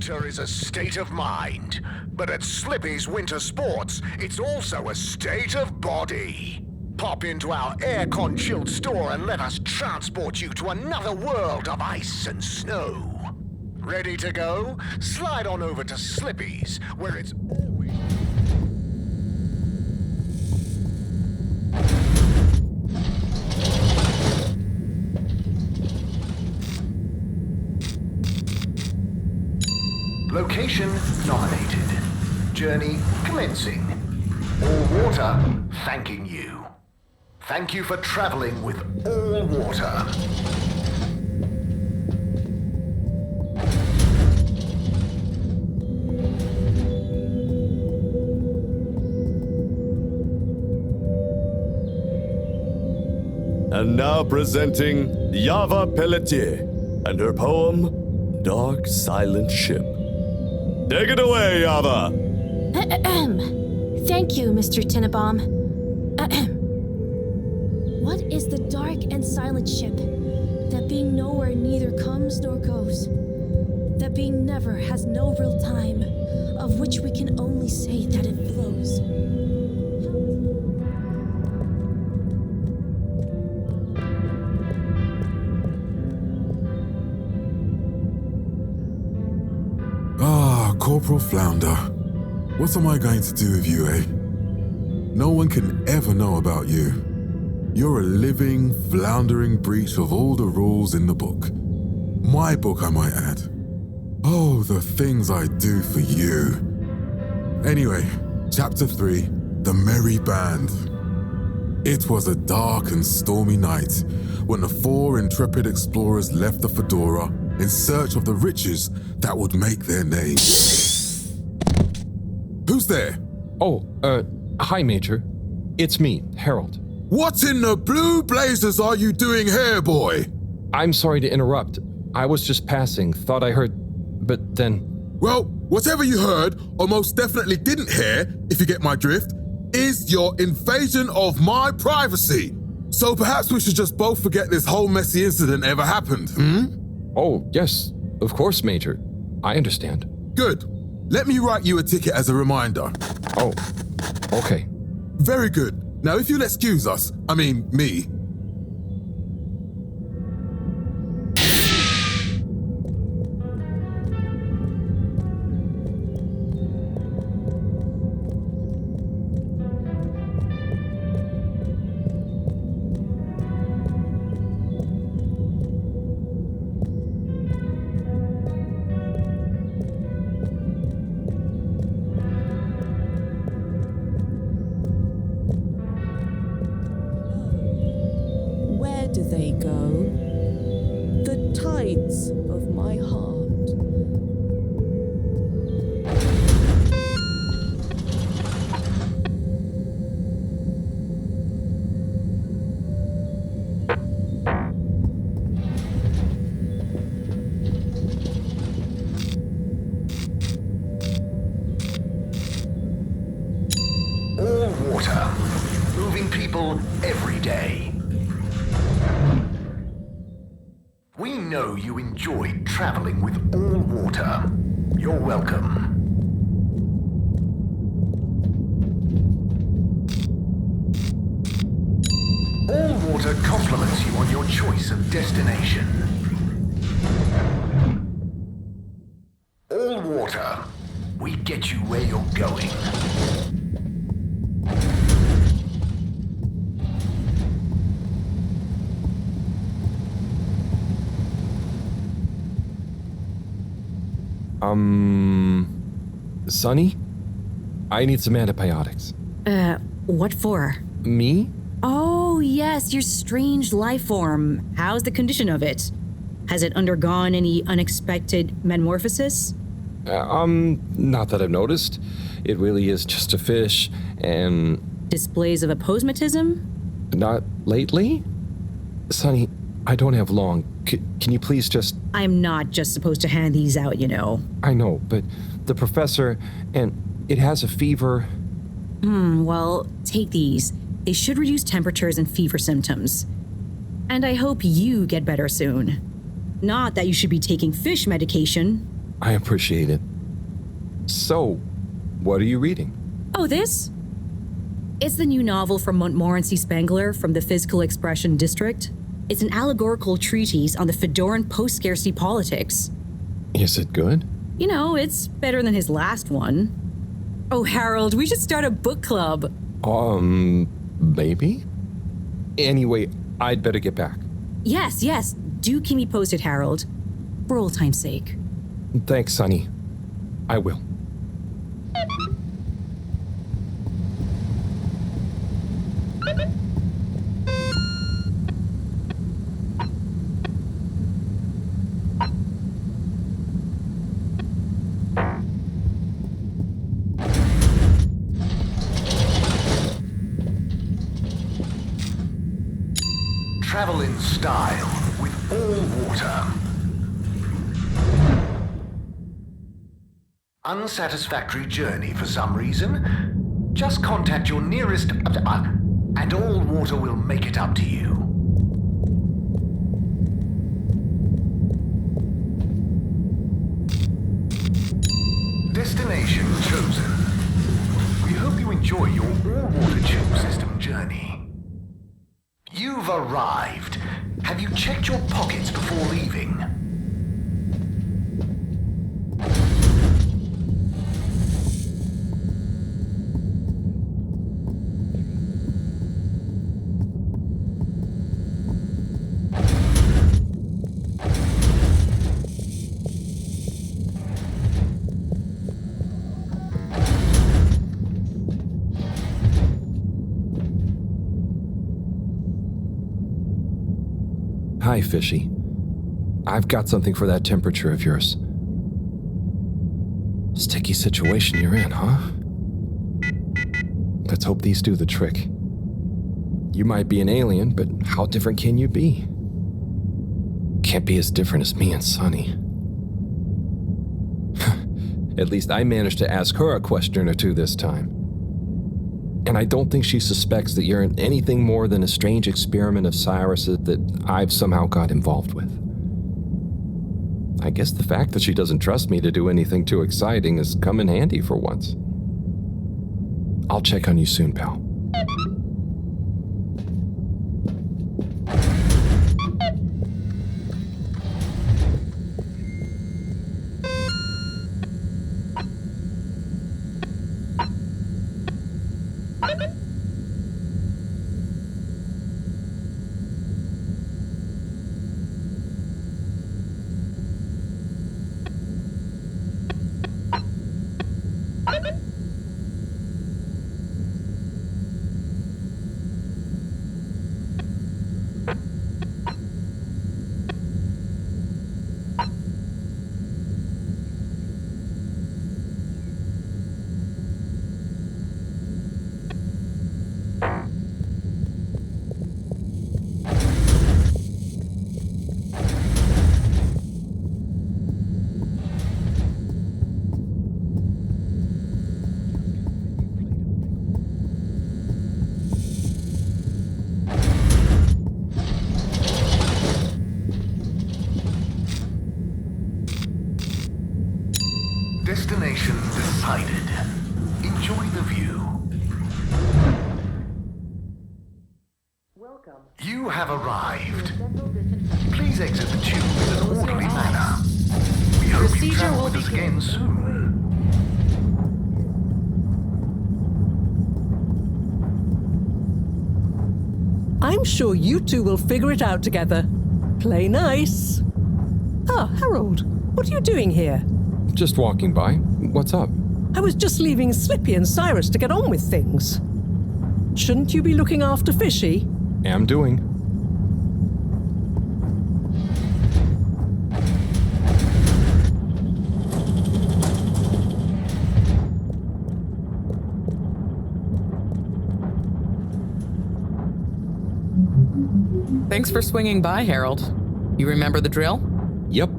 Winter is a state of mind, but at Slippy's Winter Sports, it's also a state of body. Pop into our air-con chilled store and let us transport you to another world of ice and snow. Ready to go? Slide on over to Slippy's, where it's always... Location nominated. Journey commencing. All Water thanking you. Thank you for traveling with All Water. And now presenting Yava Pelletier and her poem, Dark Silent Ship. Take it away, Yava! Thank you, Mr. Tenenbaum. What is the dark and silent ship, that being nowhere neither comes nor goes, that being never has no real time, of which we can only say that it flows? Corporal Flounder, what am I going to do with you, eh? No one can ever know about you. You're a living, floundering breach of all the rules in the book. My book, I might add. Oh, the things I do for you. Anyway, Chapter 3, The Merry Band. It was a dark and stormy night when the 4 intrepid explorers left the Fedora in search of the riches that would make their name. Who's there? Oh, hi, Major. It's me, Harold. What in the blue blazers are you doing here, boy? I'm sorry to interrupt. I was just passing, thought I heard, but then... Well, whatever you heard, or most definitely didn't hear, if you get my drift, is your invasion of my privacy. So perhaps we should just both forget this whole messy incident ever happened, Oh, yes, of course, Major. I understand. Good. Let me write you a ticket as a reminder. Oh, okay. Very good. Now, if you'll excuse us, me. Do they go? The tides of my heart. All Water. Moving people every day. We know you enjoyed traveling with All Water. You're welcome. All Water compliments you on your choice of destination. All Water. We get you where you're going. Sonny? I need some antibiotics. What for? Me? Oh, yes, your strange life form. How's the condition of it? Has it undergone any unexpected metamorphosis? Not that I've noticed. It really is just a fish, and... Displays of aposematism? Not lately? Sonny, I don't have long. Can you please just... I'm not just supposed to hand these out, you know. I know, but the professor, and it has a fever. Well, take these. They should reduce temperatures and fever symptoms. And I hope you get better soon. Not that you should be taking fish medication. I appreciate it. So, what are you reading? Oh, this? It's the new novel from Montmorency Spengler from the Physical Expression District. It's an allegorical treatise on the Fedoran post-scarcity politics. Is it good? You know, it's better than his last one. Oh, Harold, we should start a book club. Maybe? Anyway, I'd better get back. Yes. Do keep me posted, Harold. For old time's sake. Thanks, Sonny. I will. Travel in style with all water. Unsatisfactory journey for some reason? Just contact your nearest and all water will make it up to you. Destination chosen. We hope you enjoy your all-water tube system journey. You've arrived. Have you checked your pockets before leaving? Hi, Fishy. I've got something for that temperature of yours. Sticky situation you're in, huh? Let's hope these do the trick. You might be an alien, but how different can you be? Can't be as different as me and Sonny. At least I managed to ask her a question or two this time. And I don't think she suspects that you're anything more than a strange experiment of Cyrus's that I've somehow got involved with. I guess the fact that she doesn't trust me to do anything too exciting has come in handy for once. I'll check on you soon, pal. Destination decided. Enjoy the view. Welcome. You have arrived. Please exit the tube in an orderly manner. We hope you Procedure travel will with us begin. again soon. I'm sure you two will figure it out together. Play nice. Ah, Harold, what are you doing here? Just walking by. What's up? I was just leaving Slippy and Cyrus to get on with things. Shouldn't you be looking after Fishy? Am doing. Thanks for swinging by, Harold. You remember the drill? Yep.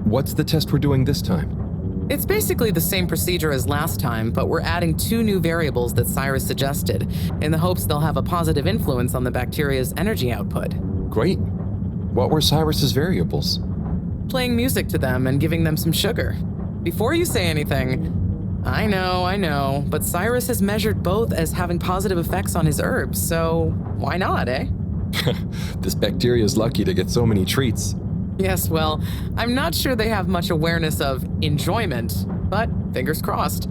What's the test we're doing this time? It's basically the same procedure as last time, but we're adding 2 new variables that Cyrus suggested, in the hopes they'll have a positive influence on the bacteria's energy output. Great. What were Cyrus's variables? Playing music to them and giving them some sugar. Before you say anything, I know, but Cyrus has measured both as having positive effects on his herbs, so why not, eh? This bacteria is lucky to get so many treats. Yes, well, I'm not sure they have much awareness of enjoyment, but fingers crossed.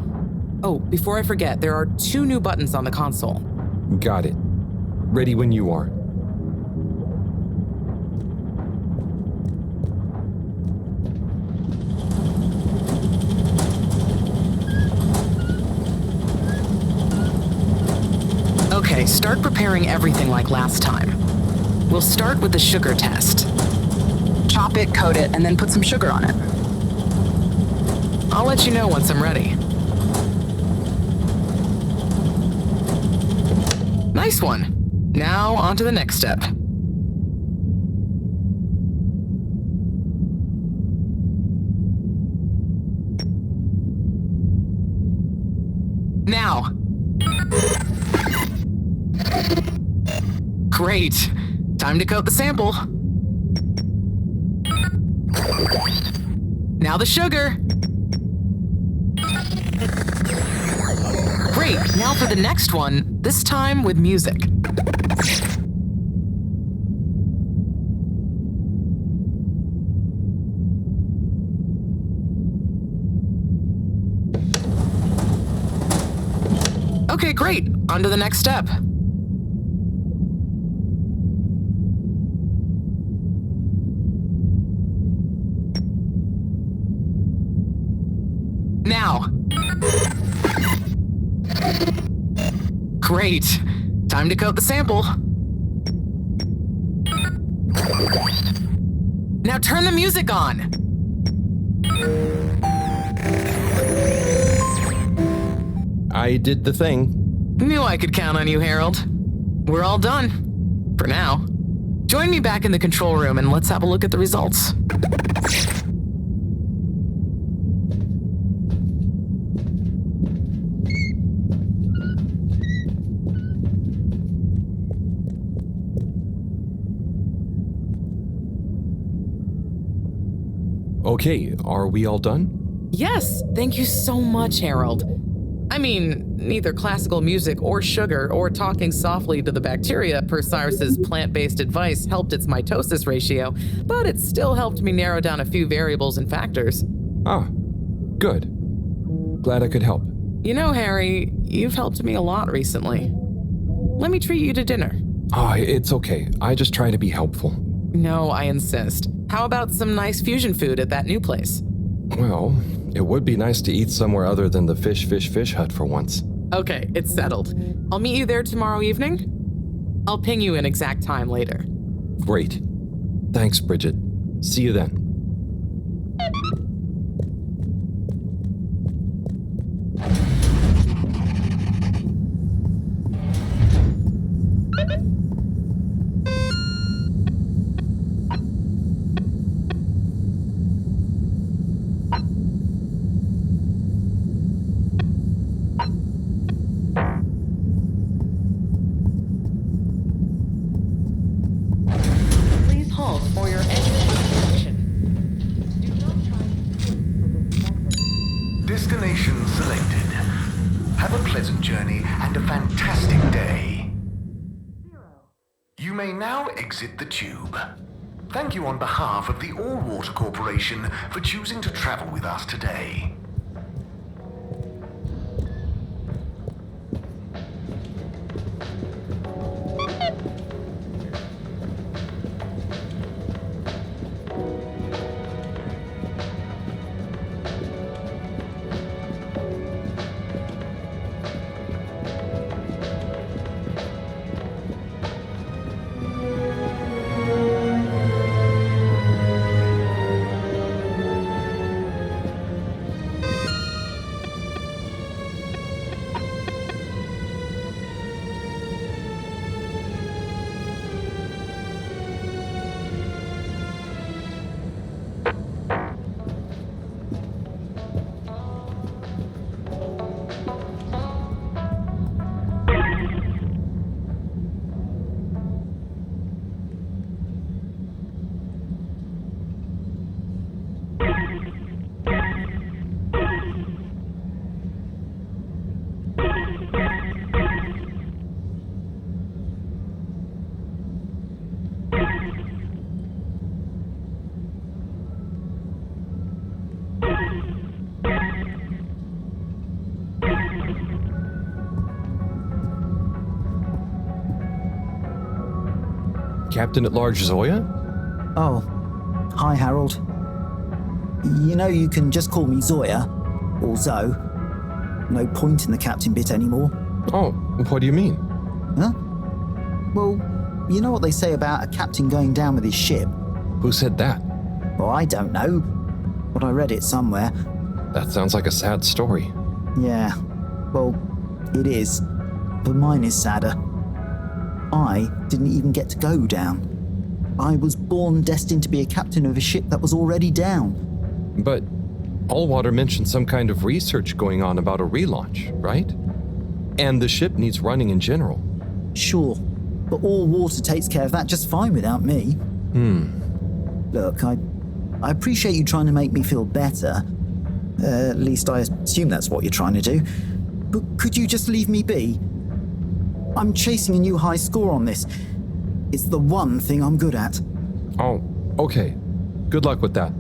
Oh, before I forget, there are 2 new buttons on the console. Got it. Ready when you are. Okay, start preparing everything like last time. We'll start with the sugar test. Chop it, coat it, and then put some sugar on it. I'll let you know once I'm ready. Nice one. Now on to the next step. Now. Great. Time to coat the sample. Now the sugar. Great. Now for the next one, this time with music. Okay, great. On to the next step. Now. Great. Time to coat the sample. Now turn the music on. I did the thing. Knew I could count on you, Harold. We're all done. For now. Join me back in the control room and let's have a look at the results. Okay, are we all done? Yes, thank you so much, Harold. I mean, neither classical music or sugar or talking softly to the bacteria per Cyrus's plant-based advice helped its mitosis ratio, but it still helped me narrow down a few variables and factors. Ah, good. Glad I could help. You know, Harry, you've helped me a lot recently. Let me treat you to dinner. Ah, it's okay. I just try to be helpful. No, I insist. How about some nice fusion food at that new place? Well, it would be nice to eat somewhere other than the fish hut for once. Okay, it's settled. I'll meet you there tomorrow evening. I'll ping you an exact time later. Great. Thanks, Brigitte. See you then. Destination selected. Have a pleasant journey and a fantastic day. You may now exit the tube. Thank you on behalf of the All Water Corporation for choosing to travel with us today. Captain-at-Large Zoya? Oh, hi, Harold. You know you can just call me Zoya, or Zo. No point in the captain bit anymore. Oh, what do you mean? Huh? Well, you know what they say about a captain going down with his ship? Who said that? Well, I don't know, but I read it somewhere. That sounds like a sad story. Yeah, well, it is, but mine is sadder. I didn't even get to go down. I was born destined to be a captain of a ship that was already down. But Allwater mentioned some kind of research going on about a relaunch, right? And the ship needs running in general. Sure, but Allwater takes care of that just fine without me. Look, I appreciate you trying to make me feel better. At least I assume that's what you're trying to do. But could you just leave me be? I'm chasing a new high score on this. It's the one thing I'm good at. Oh, okay. Good luck with that.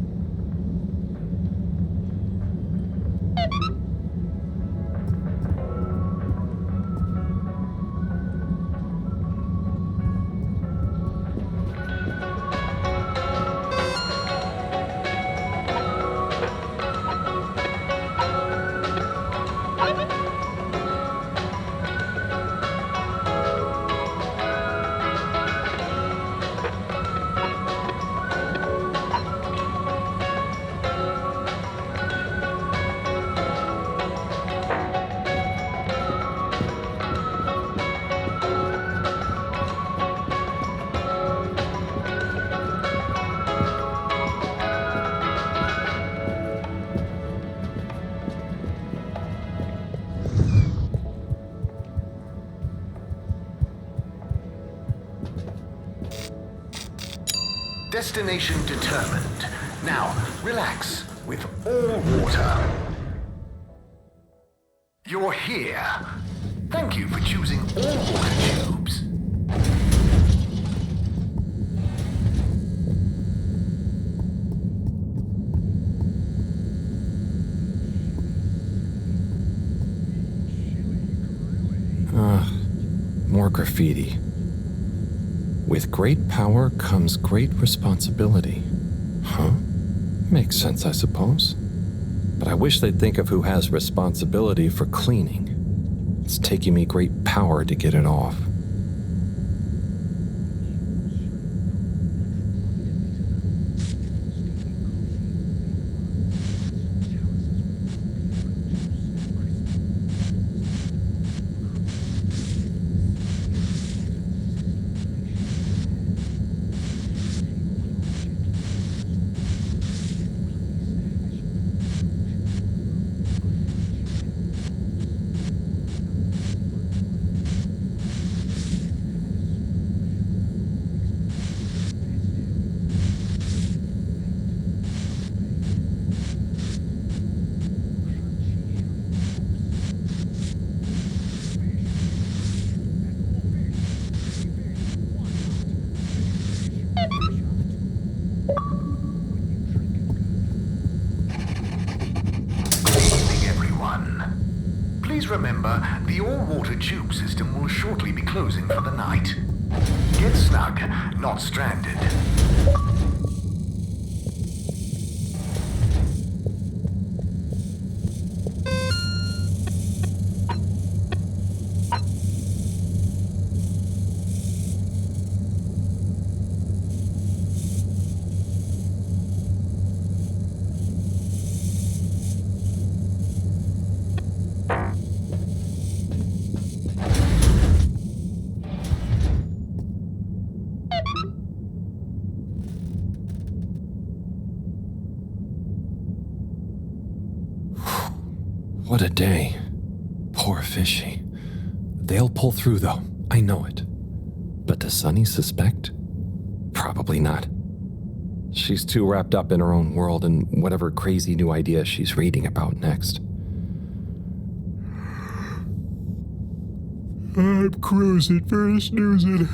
Destination determined. Now, relax with all water. You're here. Thank you for choosing all water tubes. More graffiti. With great power comes great responsibility. Huh? Makes sense, I suppose. But I wish they'd think of who has responsibility for cleaning. It's taking me great power to get it off. Remember, the all-water tube system will shortly be closing for the night. Get snug, not stranded. What a day. Poor Fishy. They'll pull through, though. I know it. But does Sunny suspect? Probably not. She's too wrapped up in her own world and whatever crazy new idea she's reading about next. I'm cruising for a snoozing.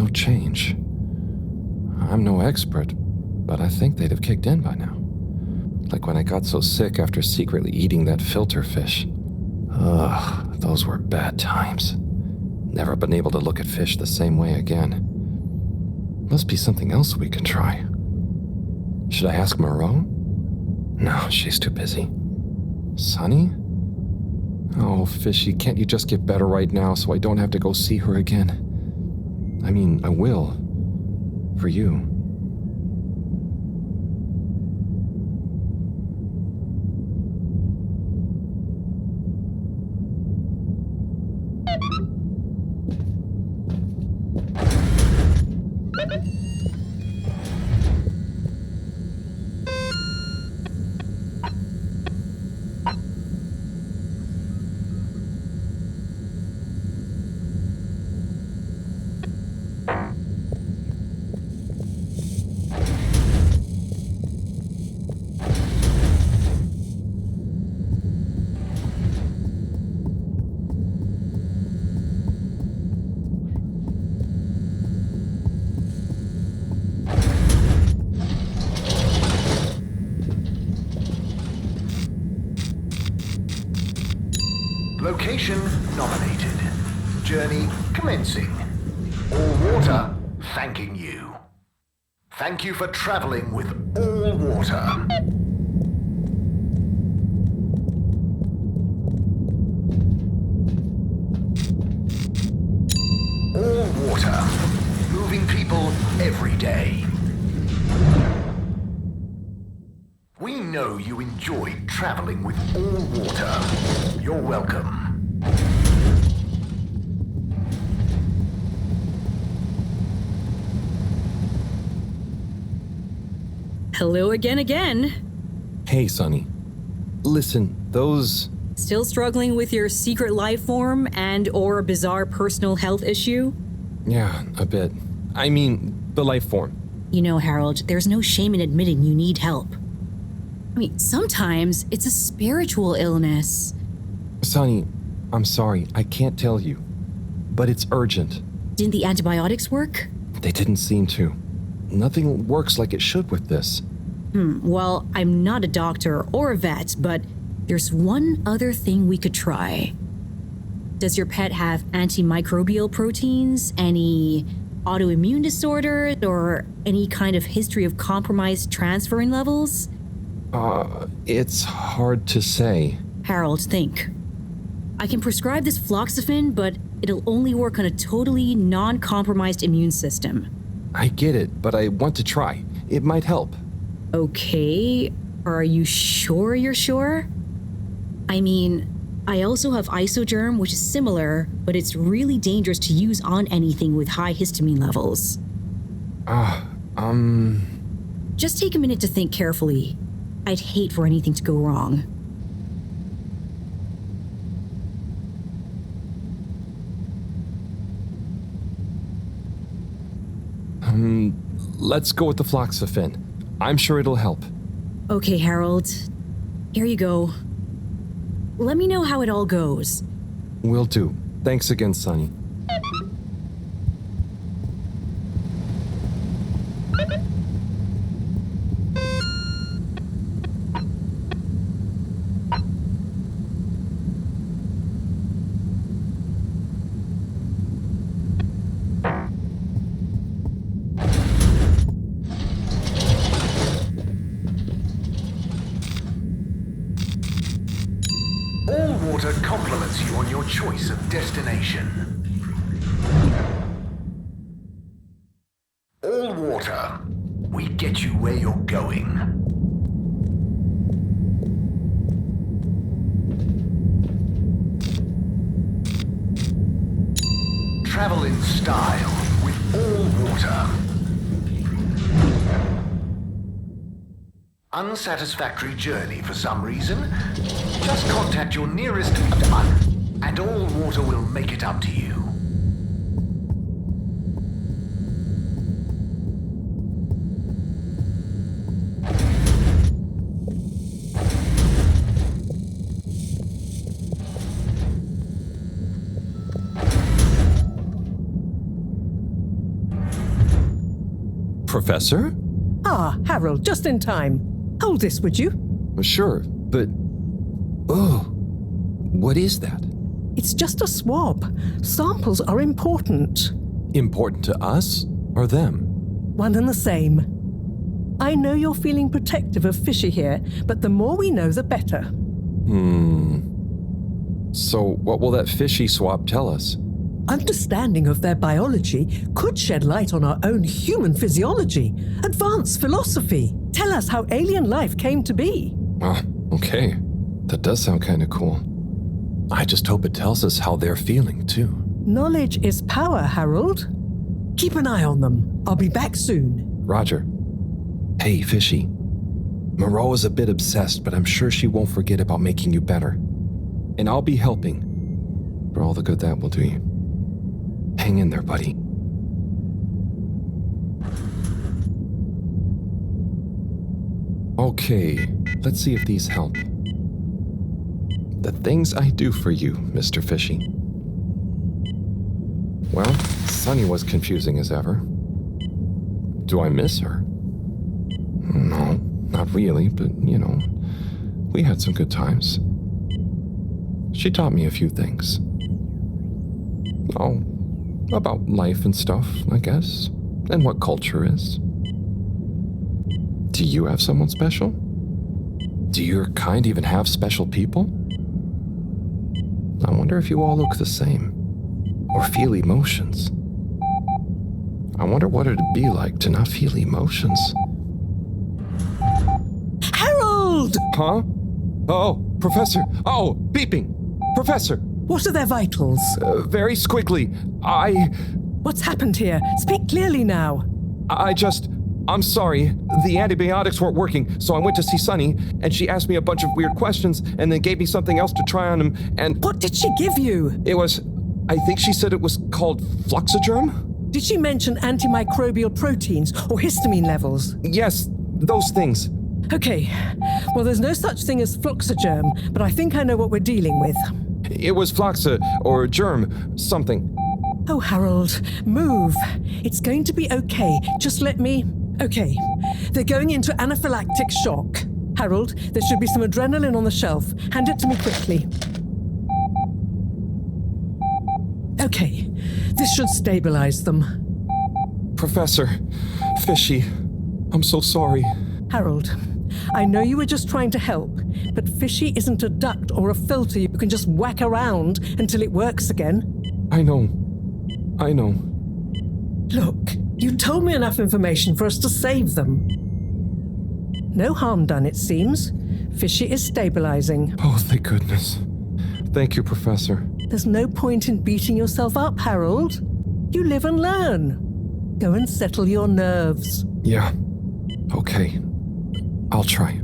no change. I'm no expert, but I think they'd have kicked in by now. Like when I got so sick after secretly eating that filter fish. Ugh, those were bad times. Never been able to look at fish the same way again. Must be something else we can try. Should I ask Mareaux? No, she's too busy. Sunny? Oh, Fishy, can't you just get better right now so I don't have to go see her again? I mean, I will. For you. Location nominated. Journey commencing. All water thanking you. Thank you for traveling with all water. All water. Moving people every day. We know you enjoyed traveling with all water. You're welcome. Hello again. Hey, Sunny. Listen, those... Still struggling with your secret life form and/or bizarre personal health issue? Yeah, a bit. I mean, the life form. You know, Harold, there's no shame in admitting you need help. I mean, sometimes it's a spiritual illness. Sunny, I'm sorry, I can't tell you. But it's urgent. Didn't the antibiotics work? They didn't seem to. Nothing works like it should with this. Well, I'm not a doctor or a vet, but there's one other thing we could try. Does your pet have antimicrobial proteins, any autoimmune disorder, or any kind of history of compromised transferrin levels? It's hard to say. Harold, think. I can prescribe this floxacin, but it'll only work on a totally non-compromised immune system. I get it, but I want to try. It might help. Okay, are you sure you're sure? I mean, I also have isogerm, which is similar, but it's really dangerous to use on anything with high histamine levels. Just take a minute to think carefully. I'd hate for anything to go wrong. Let's go with the floxacin. I'm sure it'll help. Okay, Harold. Here you go. Let me know how it all goes. Will do. Thanks again, Sunny. Compliments you on your choice of destination. All water. We get you where you're going. Travel in style with all water. Unsatisfactory journey for some reason? Just contact your nearest and all water will make it up to you. Professor? Ah, Harold, just in time. Hold this, would you? Sure, but... Oh, what is that? It's just a swab. Samples are important. Important to us or them? One and the same. I know you're feeling protective of Fishy here, but the more we know, the better. So what will that Fishy swab tell us? Understanding of their biology could shed light on our own human physiology, advance philosophy, tell us how alien life came to be. Ah, okay. That does sound kind of cool. I just hope it tells us how they're feeling, too. Knowledge is power, Harold. Keep an eye on them. I'll be back soon. Roger. Hey, Fishy. Mareaux is a bit obsessed, but I'm sure she won't forget about making you better. And I'll be helping. For all the good that will do you. Hang in there, buddy. Okay, let's see if these help. The things I do for you, Mr. Fishy. Well, Sunny was confusing as ever. Do I miss her? No, not really, but, we had some good times. She taught me a few things. Oh, about life and stuff, I guess, and what culture is. Do you have someone special? Do your kind even have special people? I wonder if you all look the same, or feel emotions. I wonder what it'd be like to not feel emotions. Harold! Huh? Oh, Professor! Oh, beeping! Professor! What are their vitals? Very squiggly. What's happened here? Speak clearly now. I'm sorry. The antibiotics weren't working, so I went to see Sunny, and she asked me a bunch of weird questions, and then gave me something else to try on him, and... What did she give you? It was... I think she said it was called Fluxogerm? Did she mention antimicrobial proteins or histamine levels? Yes, those things. Okay. Well, there's no such thing as Fluxogerm, but I think I know what we're dealing with. It was Fluxa, or germ, something. Oh, Harold, move. It's going to be okay. Just let me... Okay. They're going into anaphylactic shock. Harold, there should be some adrenaline on the shelf. Hand it to me quickly. Okay. This should stabilize them. Professor, Fishy, I'm so sorry. Harold, I know you were just trying to help, but Fishy isn't a duct or a filter you can just whack around until it works again. I know. Look, you told me enough information for us to save them. No harm done, it seems. Fishy is stabilizing. Oh, thank goodness. Thank you, Professor. There's no point in beating yourself up, Harold. You live and learn. Go and settle your nerves. Yeah. Okay. I'll try.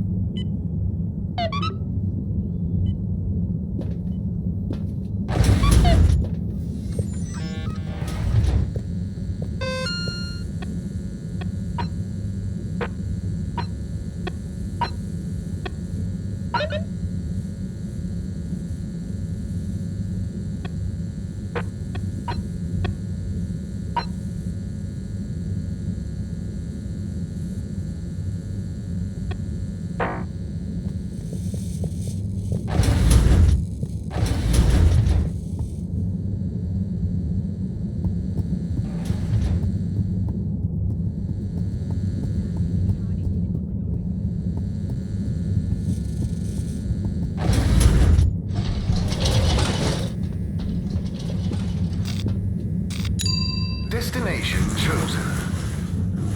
Destination chosen.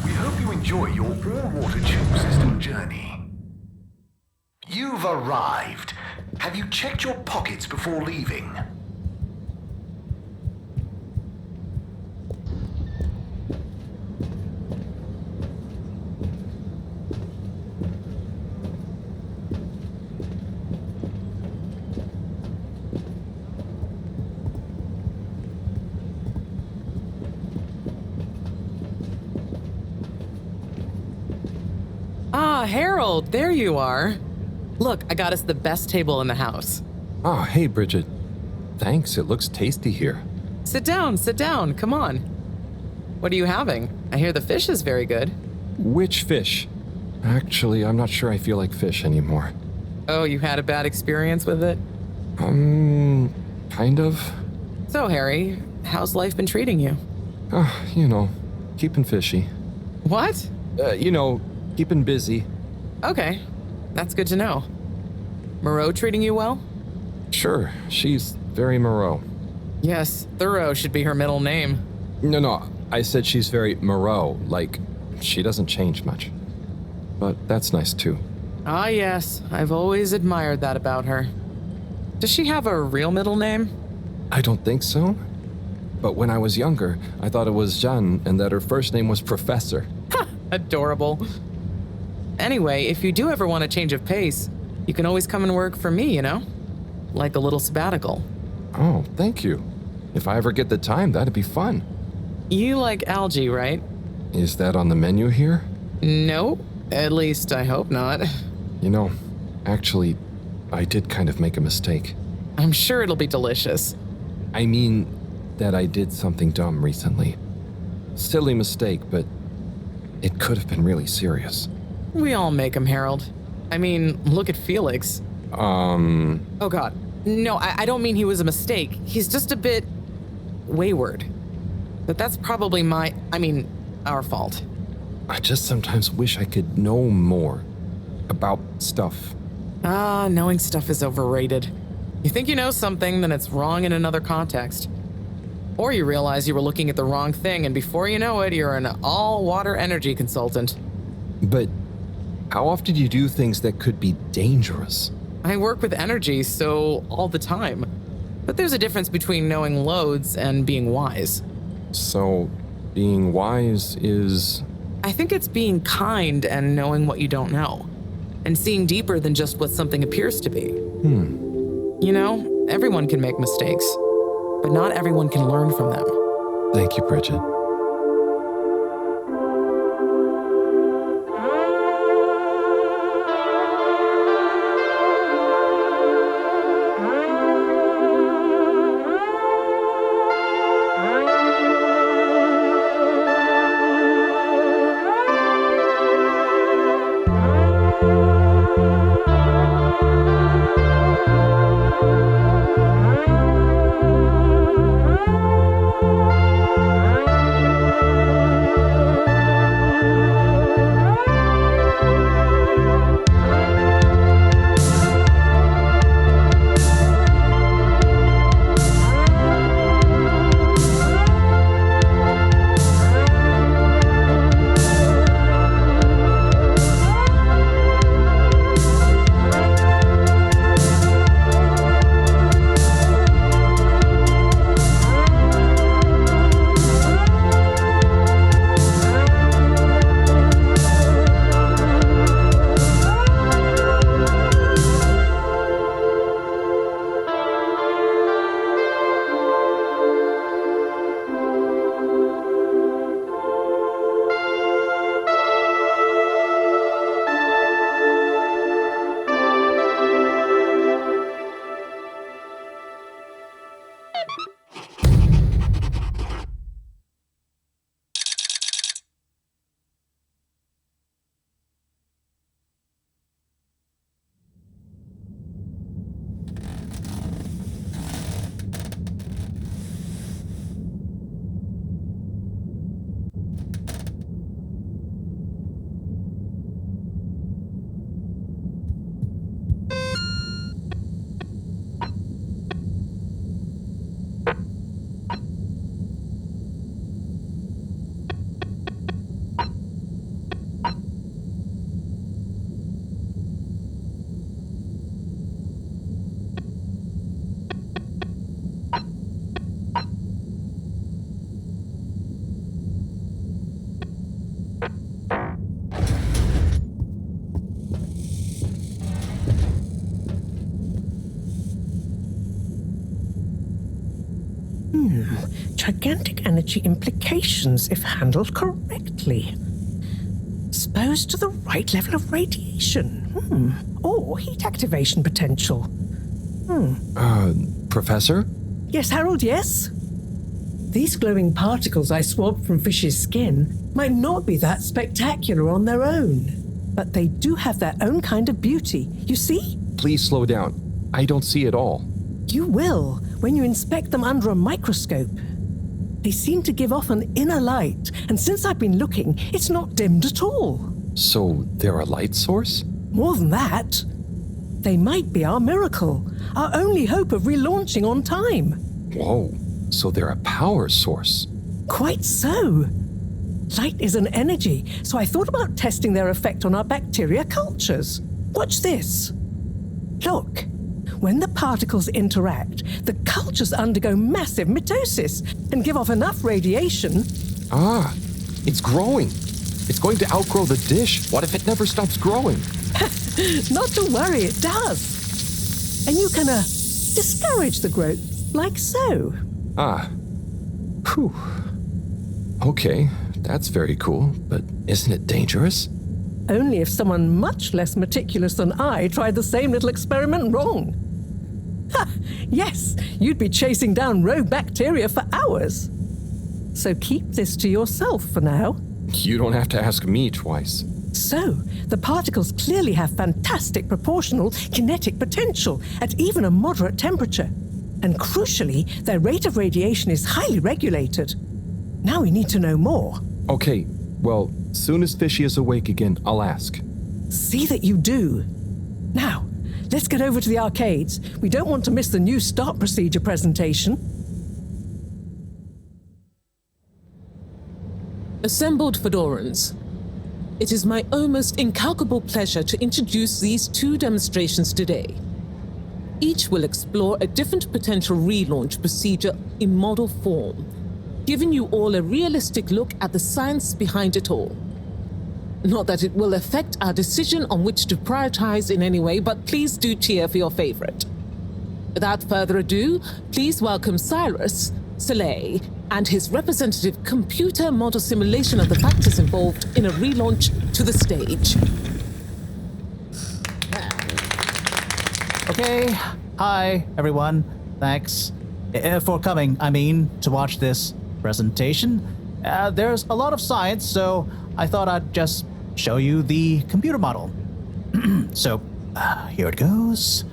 We hope you enjoy your all-water tube system journey. You've arrived. Have you checked your pockets before leaving? Ah, Harold, there you are. Look, I got us the best table in the house. Oh, hey, Brigitte. Thanks, it looks tasty here. Sit down, come on. What are you having? I hear the fish is very good. Which fish? Actually, I'm not sure I feel like fish anymore. Oh, you had a bad experience with it? Kind of. So, Harry, how's life been treating you? Keeping fishy. What? Keeping busy. Okay, that's good to know. Mareaux treating you well? Sure, she's very Mareaux. Yes, Thorough should be her middle name. No, I said she's very Mareaux, like, she doesn't change much. But that's nice too. Ah, yes, I've always admired that about her. Does she have a real middle name? I don't think so. But when I was younger, I thought it was Jeanne and that her first name was Professor. Ha! Adorable. Anyway, if you do ever want a change of pace, you can always come and work for me, Like a little sabbatical. Oh, thank you. If I ever get the time, that'd be fun. You like algae, right? Is that on the menu here? No, at least I hope not. Actually, I did kind of make a mistake. I'm sure it'll be delicious. I mean that I did something dumb recently. Silly mistake, but it could have been really serious. We all make them, Harold. I mean, look at Felix. Oh God. No, I don't mean he was a mistake. He's just a bit wayward. But that's probably our fault. I just sometimes wish I could know more about stuff. Knowing stuff is overrated. You think you know something, then it's wrong in another context. Or you realize you were looking at the wrong thing, and before you know it, you're an all-water energy consultant. But how often do you do things that could be dangerous? I work with energy, so all the time. But there's a difference between knowing loads and being wise. So, being wise is... I think it's being kind and knowing what you don't know. And seeing deeper than just what something appears to be. Everyone can make mistakes. But not everyone can learn from them. Thank you, Brigitte. Gigantic energy implications if handled correctly. Exposed to the right level of radiation. Or heat activation potential. Professor? Yes, Harold, yes? These glowing particles I swabbed from Fishy's skin might not be that spectacular on their own, but they do have their own kind of beauty. You see? Please slow down. I don't see it all. You will when you inspect them under a microscope. They seem to give off an inner light, and since I've been looking, it's not dimmed at all. So they're a light source? More than that, they might be our miracle, our only hope of relaunching on time. Whoa, so they're a power source. Quite so. Light is an energy, so I thought about testing their effect on our bacteria cultures. Watch this. Look, when the particles interact, the cultures undergo massive mitosis and give off enough radiation. Ah, it's growing. It's going to outgrow the dish. What if it never stops growing? Not to worry, it does. And you can discourage the growth, like so. Ah. Whew. Okay, that's very cool, but isn't it dangerous? Only if someone much less meticulous than I tried the same little experiment wrong. Ha! Yes, you'd be chasing down rogue bacteria for hours. So keep this to yourself for now. You don't have to ask me twice. So, the particles clearly have fantastic proportional kinetic potential at even a moderate temperature. And crucially, their rate of radiation is highly regulated. Now we need to know more. Okay, well, soon as Fishy is awake again, I'll ask. See that you do. Now, let's get over to the arcades. We don't want to miss the new start procedure presentation. Assembled Fedorans, it is my almost incalculable pleasure to introduce these two demonstrations today. Each will explore a different potential relaunch procedure in model form, giving you all a realistic look at the science behind it all. Not that it will affect our decision on which to prioritize in any way, but please do cheer for your favorite. Without further ado, please welcome Cyrus, Soleil, and his representative computer model simulation of the factors involved in a relaunch to the stage. Okay, hi everyone. Thanks for coming, to watch this presentation. There's a lot of science, so I thought I'd just show you the computer model. So, here it goes.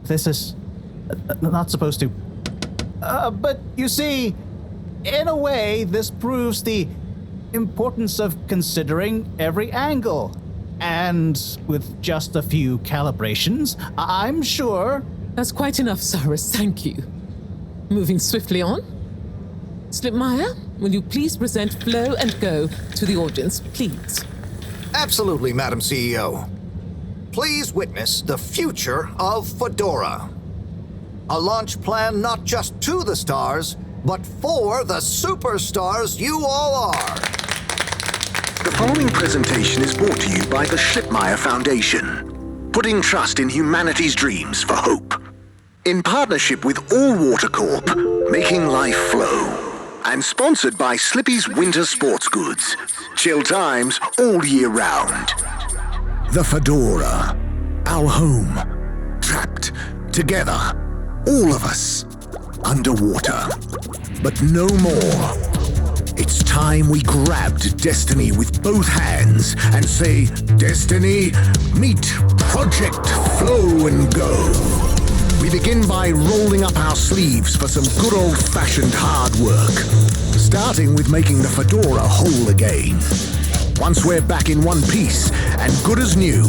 This is not supposed to. But you see, in a way, this proves the importance of considering every angle. And with just a few calibrations, I'm sure. That's quite enough, Cyrus, thank you. Moving swiftly on. Slipmeyer, will you please present Flow and Go to the audience, please? Absolutely, Madam CEO. Please witness the future of Fedora. A launch plan not just to the stars, but for the superstars you all are. The following presentation is brought to you by the Slipmeyer Foundation, putting trust in humanity's dreams for hope. In partnership with All Water Corp, making life flow. And sponsored by Slippy's Winter Sports Goods. Chill times all year round. The Fedora, our home, trapped together, all of us, underwater. But no more. It's time we grabbed destiny with both hands and say, Destiny, meet Project Flow and Go. We begin by rolling up our sleeves for some good old-fashioned hard work, starting with making the Fedora whole again. Once we're back in one piece and good as new,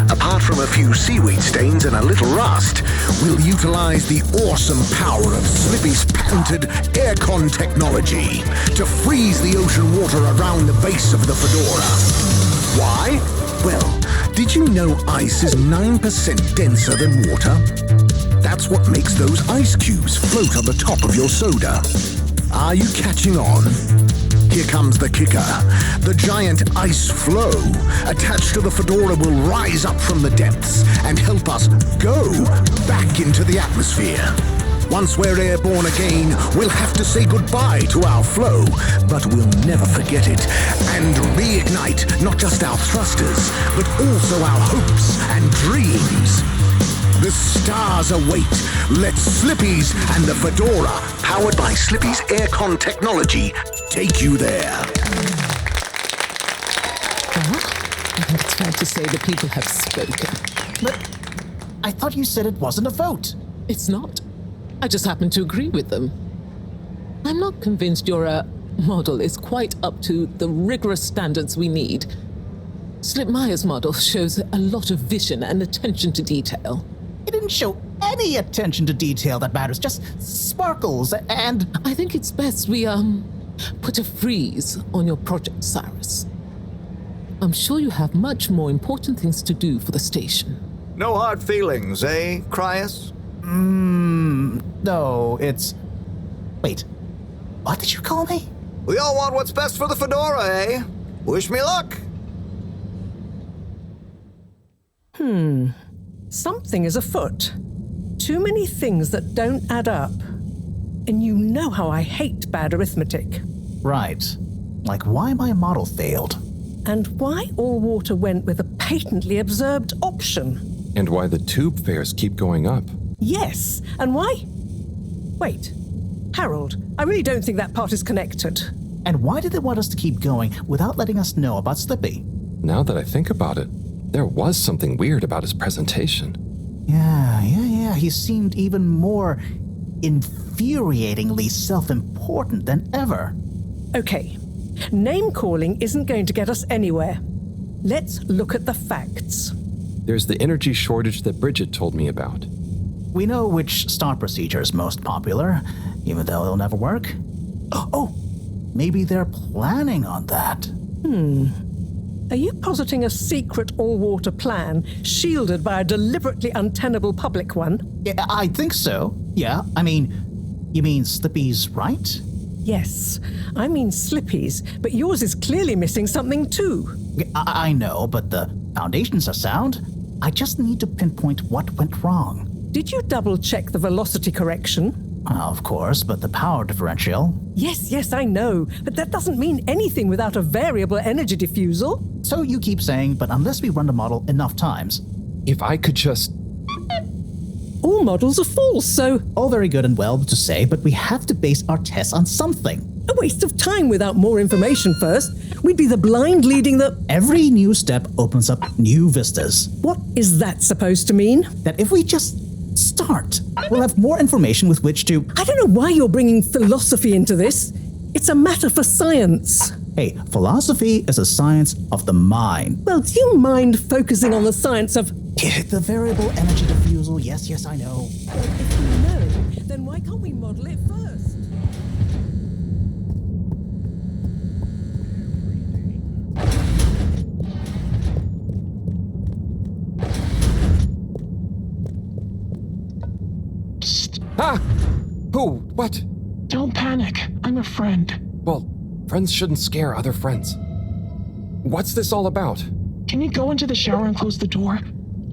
apart from a few seaweed stains and a little rust, we'll utilize the awesome power of Slippy's patented aircon technology to freeze the ocean water around the base of the Fedora. Why? Well, Did you know ice is 9% denser than water? That's what makes those ice cubes float on the top of your soda. Are you catching on? Here comes the kicker. The giant ice floe attached to the fedora will rise up from the depths and help us go back into the atmosphere. Once we're airborne again, we'll have to say goodbye to our flow, but we'll never forget it and reignite not just our thrusters, but also our hopes and dreams. The stars await. Let Slippy's and the fedora, powered by Slippy's aircon technology, take you there. Well, I think it's fair to say the people have spoken. But I thought you said it wasn't a vote. It's not. I just happen to agree with them. I'm not convinced your model is quite up to the rigorous standards we need. Slipmeyer's model shows a lot of vision and attention to detail. It didn't show any attention to detail that matters, just sparkles and... I think it's best we, put a freeze on your project, Cyrus. I'm sure you have much more important things to do for the station. No hard feelings, eh, Cyrus? No, it's... Wait, what did you call me? We all want what's best for the fedora, eh? Wish me luck. Something is afoot. Too many things that don't add up. And you know how I hate bad arithmetic. Right. Like why my model failed. And why all water went with a patently absurd option. And why the tube fares keep going up. Yes, and why? Wait, Harold, I really don't think that part is connected. And why did they want us to keep going without letting us know about Slippy? Now that I think about it, there was something weird about his presentation. Yeah. He seemed even more infuriatingly self-important than ever. Okay, name-calling isn't going to get us anywhere. Let's look at the facts. There's the energy shortage that Brigitte told me about. We know which start procedure is most popular, even though it'll never work. Oh, maybe they're planning on that. Are you positing a secret all-water plan shielded by a deliberately untenable public one? Yeah, I think so. Yeah, you mean Slippy's right? Yes, I mean Slippy's, but yours is clearly missing something too. I know, but the foundations are sound. I just need to pinpoint what went wrong. Did you double-check the velocity correction? Of course, but the power differential... Yes, I know, but that doesn't mean anything without a variable energy diffusal. So you keep saying, but unless we run the model enough times... If I could just... All models are false, so... All very good and well to say, but we have to base our tests on something. A waste of time without more information first. We'd be the blind leading the... Every new step opens up new vistas. What is that supposed to mean? That if we just start, we'll have more information with which to... I don't know why you're bringing philosophy into this. It's a matter for science. Hey, philosophy is a science of the mind. Well, do you mind focusing on the science of... The variable energy diffusal, yes, I know. Well, if we know, then why can't we model it first? Ah! Who? What? Don't panic. I'm a friend. Well, friends shouldn't scare other friends. What's this all about? Can you go into the shower and close the door?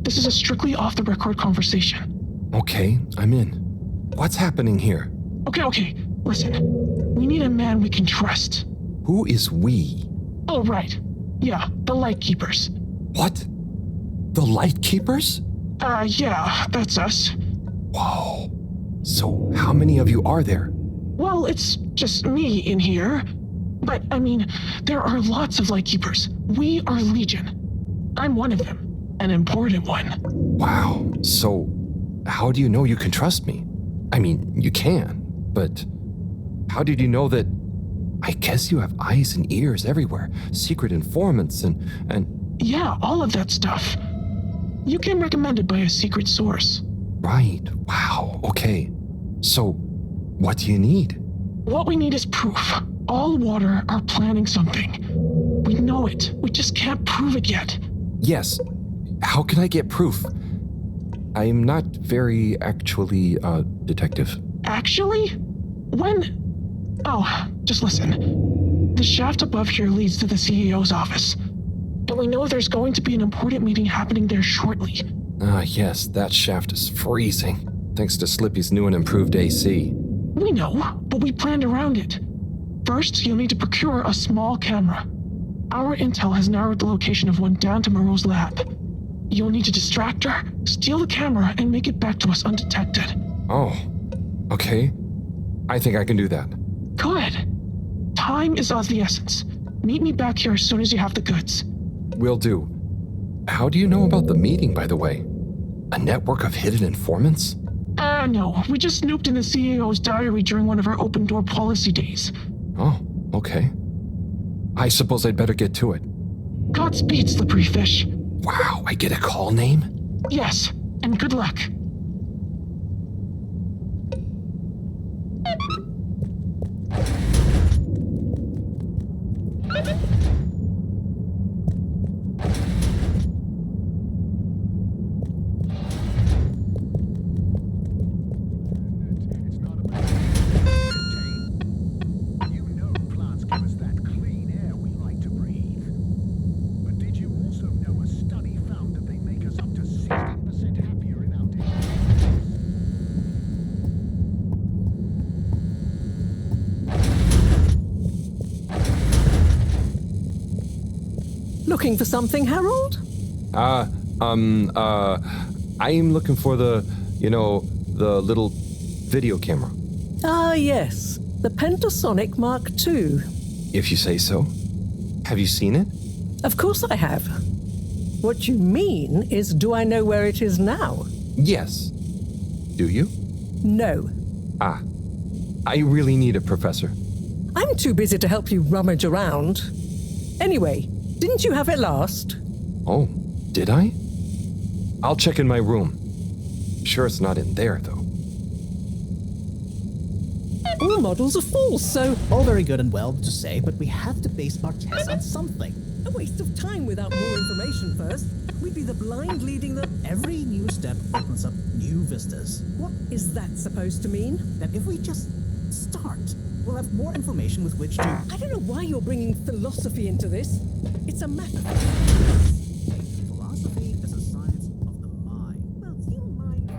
This is a strictly off-the-record conversation. Okay, I'm in. What's happening here? Okay. Listen. We need a man we can trust. Who is we? Oh, right. Yeah, the Lightkeepers. What? The Lightkeepers? Yeah, that's us. Whoa. So, how many of you are there? Well, it's just me in here. But, there are lots of Lightkeepers. We are Legion. I'm one of them. An important one. Wow. So, how do you know you can trust me? You can, but how did you know that... I guess you have eyes and ears everywhere, secret informants and... Yeah, all of that stuff. You came recommended by a secret source. Right. Wow. Okay. So, what do you need? What we need is proof. All water are planning something. We know it. We just can't prove it yet. Yes. How can I get proof? I'm not very actually, detective. Actually? When? Oh, just listen. The shaft above here leads to the CEO's office. And we know there's going to be an important meeting happening there shortly. Yes, that shaft is freezing. Thanks to Slippy's new and improved AC. We know, but we planned around it. First, you'll need to procure a small camera. Our intel has narrowed the location of one down to Mareaux's lab. You'll need to distract her, steal the camera, and make it back to us undetected. Oh, okay. I think I can do that. Good. Time is of the essence. Meet me back here as soon as you have the goods. Will do. How do you know about the meeting, by the way? A network of hidden informants? No. We just snooped in the CEO's diary during one of our open door policy days. Oh, okay. I suppose I'd better get to it. Godspeed, Slippery Fish. Wow, I get a call name? Yes, and good luck. Looking for something, Harold? I'm looking for the little video camera. Ah, yes. The Pentasonic Mark II. If you say so. Have you seen it? Of course I have. What you mean is, do I know where it is now? Yes. Do you? No. Ah. I really need it, Professor. I'm too busy to help you rummage around. Anyway, didn't you have it last? Oh, did I? I'll check in my room. Sure it's not in there, though. All models are false, so... All very good and well to say, but we have to base our tests on something. A waste of time without more information first. We'd be the blind leading the... Every new step opens up new vistas. What is that supposed to mean? That if we just start, we'll have more information with which to... I don't know why you're bringing philosophy into this. It's a matter of... Philosophy is a science of the mind. Well, you mind...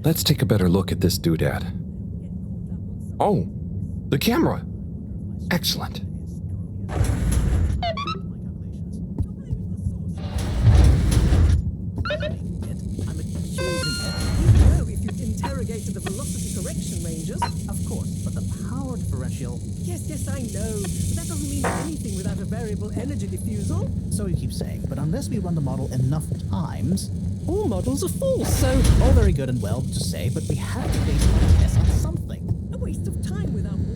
Let's take a better look at this doodad. Oh, the camera. Excellent. Interrogated the velocity correction ranges. Of course, but the power differential... Yes, I know. But that doesn't mean anything without a variable energy diffusal. So you keep saying, but unless we run the model enough times... All models are false, so... All very good and well to say, but we have to base our tests on something. A waste of time without more...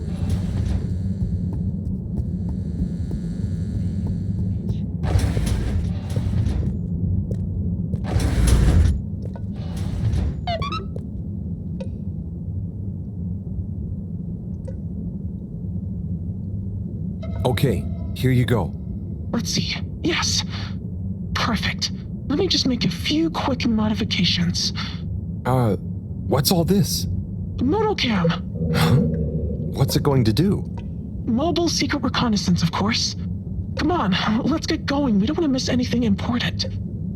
Okay, here you go. Let's see. Yes. Perfect. Let me just make a few quick modifications. What's all this? Motocam. Huh? What's it going to do? Mobile secret reconnaissance, of course. Come on, let's get going. We don't want to miss anything important.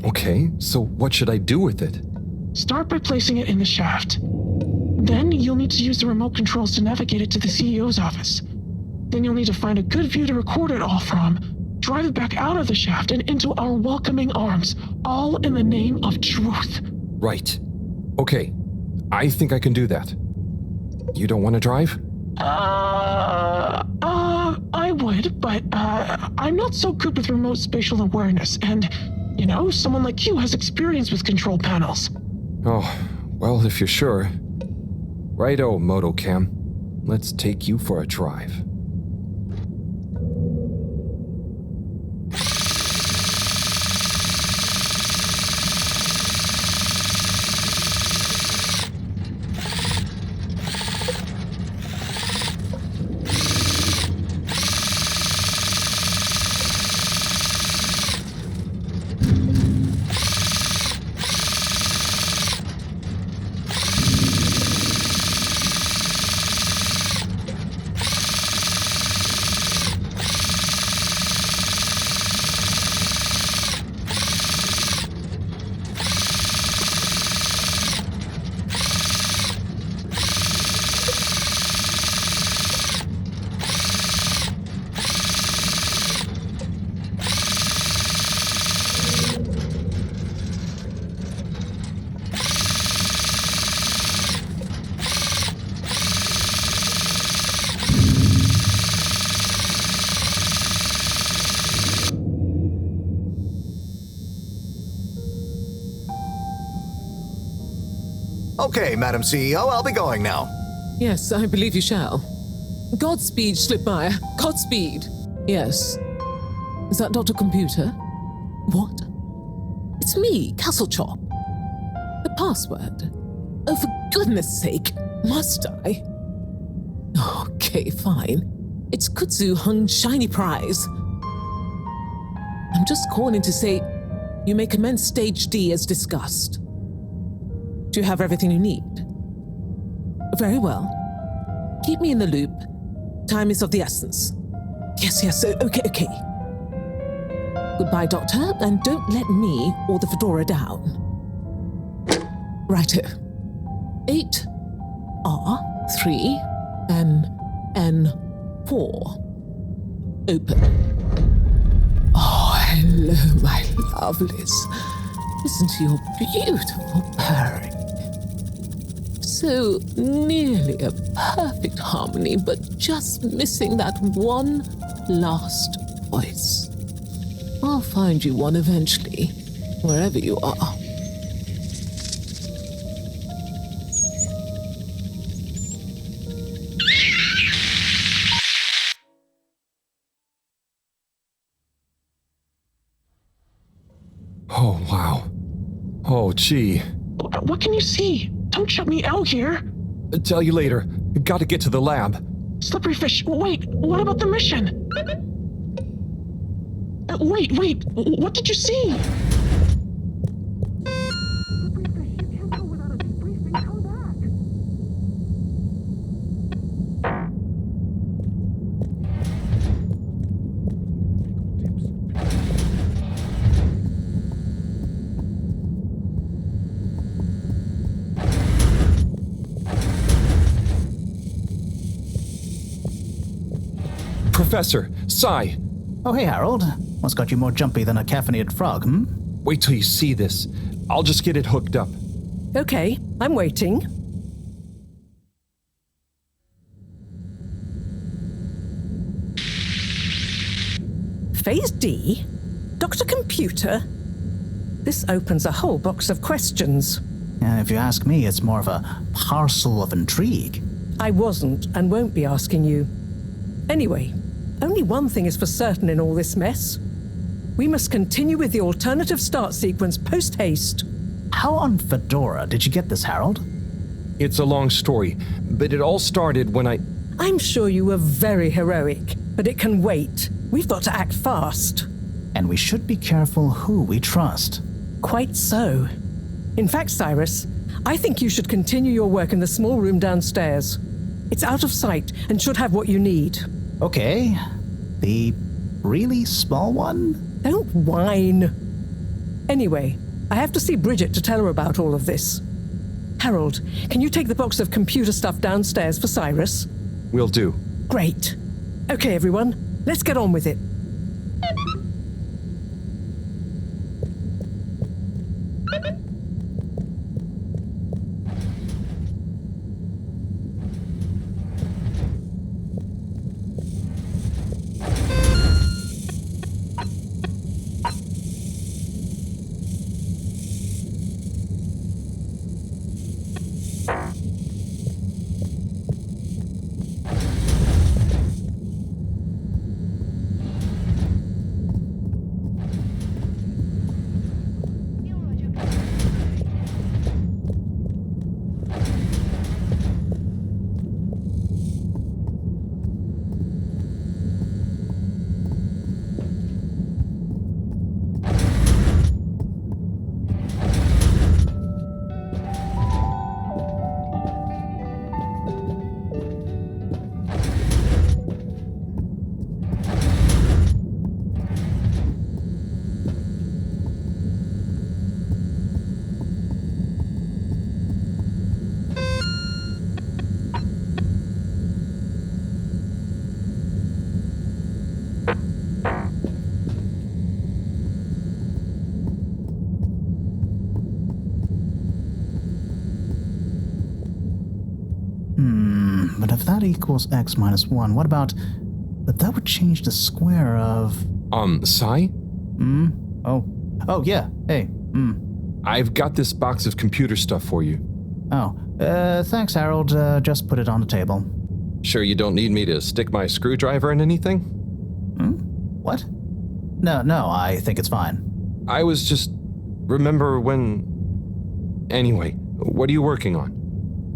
Okay, so what should I do with it? Start by placing it in the shaft. Then you'll need to use the remote controls to navigate it to the CEO's office. Then you'll need to find a good view to record it all from, drive it back out of the shaft and into our welcoming arms, all in the name of truth. Right. Okay, I think I can do that. You don't want to drive? I would, but, I'm not so good with remote spatial awareness, and, someone like you has experience with control panels. Oh, well, if you're sure. Righto, Motocam. Let's take you for a drive. Okay, Madam CEO, I'll be going now. Yes, I believe you shall. Godspeed, Schlipmeyer. Godspeed. Yes. Is that Dr. Computer? What? It's me, Castlechop. The password. Oh, for goodness sake, must I? Okay, fine. It's Kutsu Hung Shiny Prize. I'm just calling to say you may commence Stage D as discussed. Do you have everything you need? Very well. Keep me in the loop. Time is of the essence. Yes, okay. Goodbye, Doctor, and don't let me or the Fedora down. Righto. 8R3NN4. Open. Oh, hello, my lovelies. Listen to your beautiful purring. So nearly a perfect harmony, but just missing that one last voice. I'll find you one eventually, wherever you are. Oh, wow. Oh, gee. What can you see? Don't shut me out here. Tell you later. Gotta get to the lab. Slippery fish, wait, what about the mission? Wait, what did you see? Professor, Sai. Oh, hey, Harold. What's got you more jumpy than a caffeinated frog, hmm? Wait till you see this. I'll just get it hooked up. Okay, I'm waiting. Phase D? Dr. Computer? This opens a whole box of questions. And if you ask me, it's more of a parcel of intrigue. I wasn't and won't be asking you. Anyway, only one thing is for certain in all this mess. We must continue with the alternative start sequence post-haste. How on Fedora did you get this, Harold? It's a long story, but it all started when I'm sure you were very heroic, but it can wait. We've got to act fast. And we should be careful who we trust. Quite so. In fact, Cyrus, I think you should continue your work in the small room downstairs. It's out of sight and should have what you need. Okay. The really small one? Don't whine. Anyway, I have to see Brigitte to tell her about all of this. Harold, can you take the box of computer stuff downstairs for Cyrus? Will do. Great. Okay, everyone, let's get on with it. But if that equals x minus 1, what about... But that would change the square of... Sai? Oh, yeah, hey, I've got this box of computer stuff for you. Oh, thanks, Harold. Just put it on the table. Sure you don't need me to stick my screwdriver in anything? What? No, I think it's fine. I was just... Remember when... Anyway, what are you working on?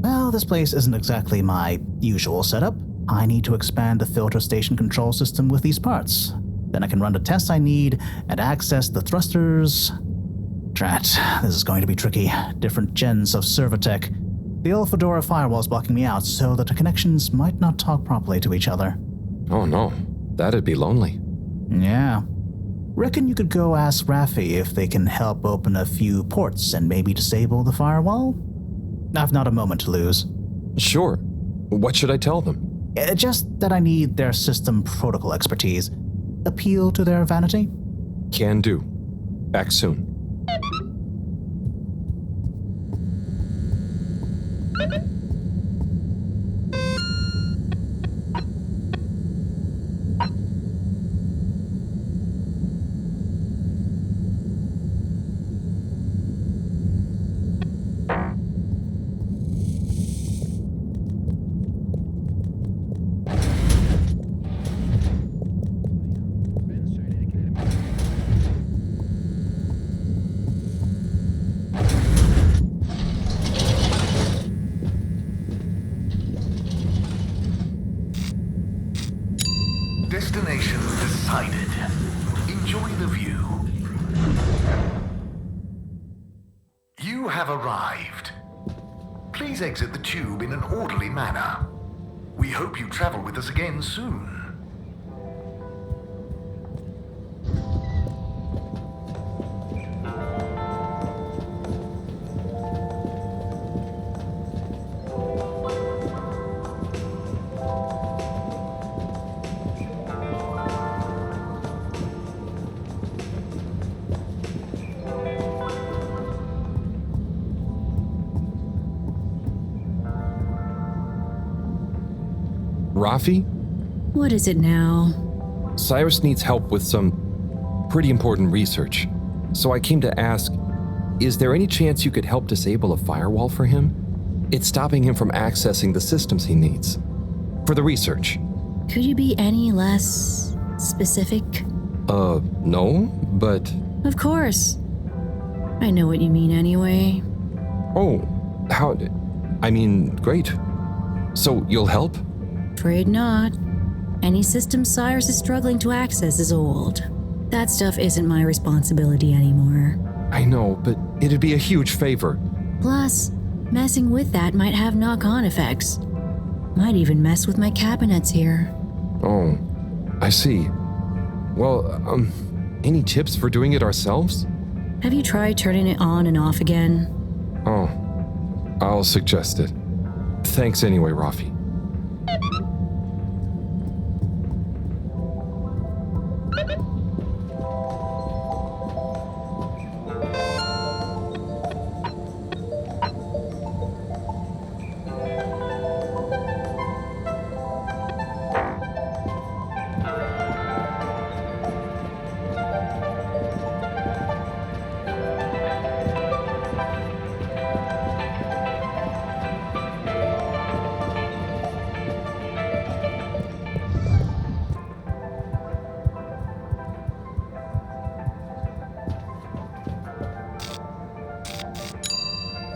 Well, this place isn't exactly my usual setup. I need to expand the filter station control system with these parts. Then I can run the tests I need and access the thrusters. Drat, this is going to be tricky. Different gens of server tech. The old Fedora firewall's blocking me out so that the connections might not talk properly to each other. Oh no, that'd be lonely. Yeah. Reckon you could go ask Rafi if they can help open a few ports and maybe disable the firewall? I've not a moment to lose. Sure. What should I tell them? Just that I need their system protocol expertise. Appeal to their vanity? Can do. Back soon. Destination decided. Enjoy the view. You have arrived. Please exit the tube in an orderly manner. We hope you travel with us again soon. Rafi? What is it now? Cyrus needs help with some pretty important research. So I came to ask, is there any chance you could help disable a firewall for him? It's stopping him from accessing the systems he needs. For the research. Could you be any less specific? No, but... Of course. I know what you mean anyway. Oh, how... I mean, great. So you'll help? Afraid not. Any system Cyrus is struggling to access is old. That stuff isn't my responsibility anymore. I know, but it'd be a huge favor. Plus, messing with that might have knock-on effects. Might even mess with my cabinets here. Oh, I see. Well, any tips for doing it ourselves? Have you tried turning it on and off again? Oh, I'll suggest it. Thanks anyway, Rafi.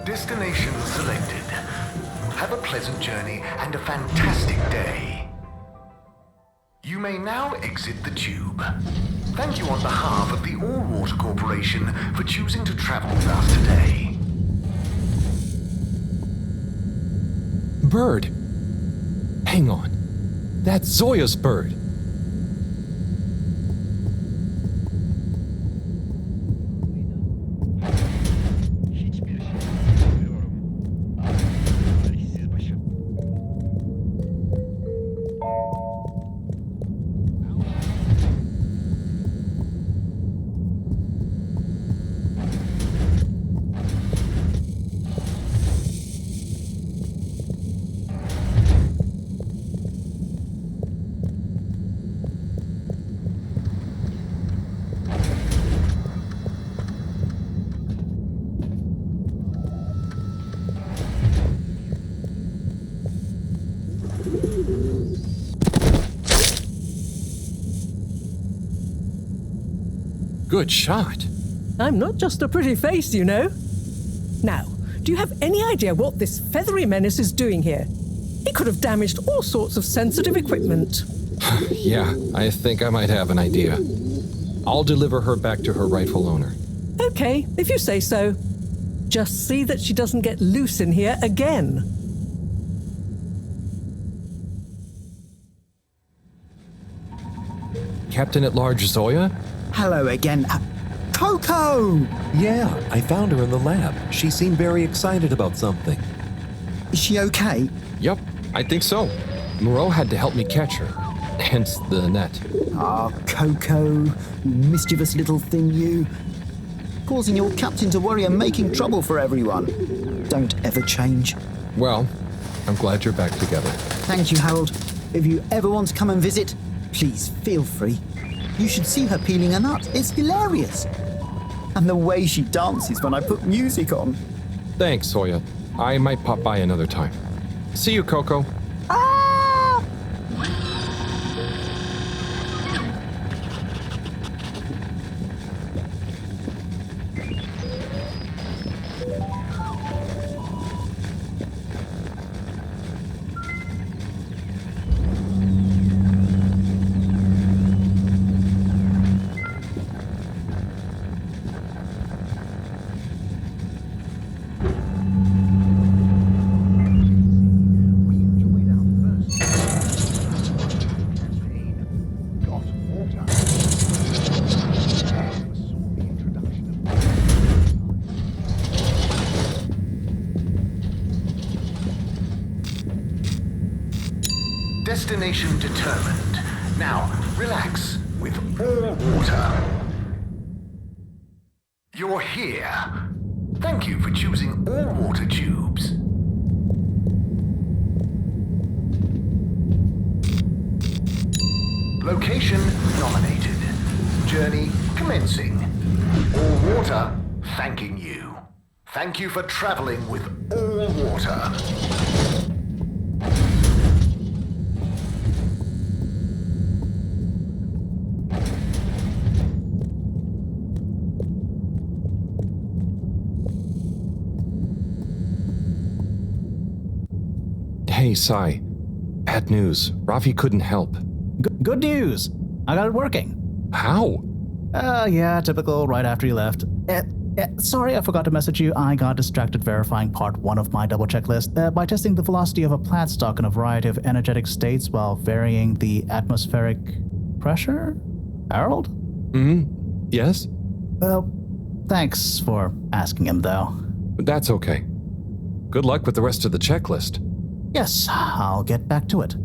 Destination selected. Have a pleasant journey and a fantastic day. You may now exit the tube. Thank you on behalf of the All-Water Corporation for choosing to travel with us today. Bird! Hang on. That's Zoya's bird. Good shot. I'm not just a pretty face, you know. Now, do you have any idea what this feathery menace is doing here? He could have damaged all sorts of sensitive equipment. Yeah, I think I might have an idea. I'll deliver her back to her rightful owner. Okay, if you say so. Just see that she doesn't get loose in here again. Captain at Large Zoya? Hello again. Coco! Yeah, I found her in the lab. She seemed very excited about something. Is she okay? Yep, I think so. Mareaux had to help me catch her. Hence the net. Ah, Coco, you mischievous little thing, you. Causing your captain to worry and making trouble for everyone. Don't ever change. Well, I'm glad you're back together. Thank you, Harold. If you ever want to come and visit, please feel free. You should see her peeling a nut. It's hilarious. And the way she dances when I put music on. Thanks, Zoya. I might pop by another time. See you, Coco. Destination determined. Now, relax with all water. You're here. Thank you for choosing all water tubes. Location nominated. Journey commencing. All water thanking you. Thank you for traveling with all water. Hey, Sai. Bad news. Rafi couldn't help. Good news. I got it working. How? Yeah, typical right after you left. Sorry, I forgot to message you. I got distracted verifying part 1 of my double checklist by testing the velocity of a plant stock in a variety of energetic states while varying the atmospheric pressure? Harold? Yes? Well, thanks for asking him, though. That's okay. Good luck with the rest of the checklist. Yes, I'll get back to it.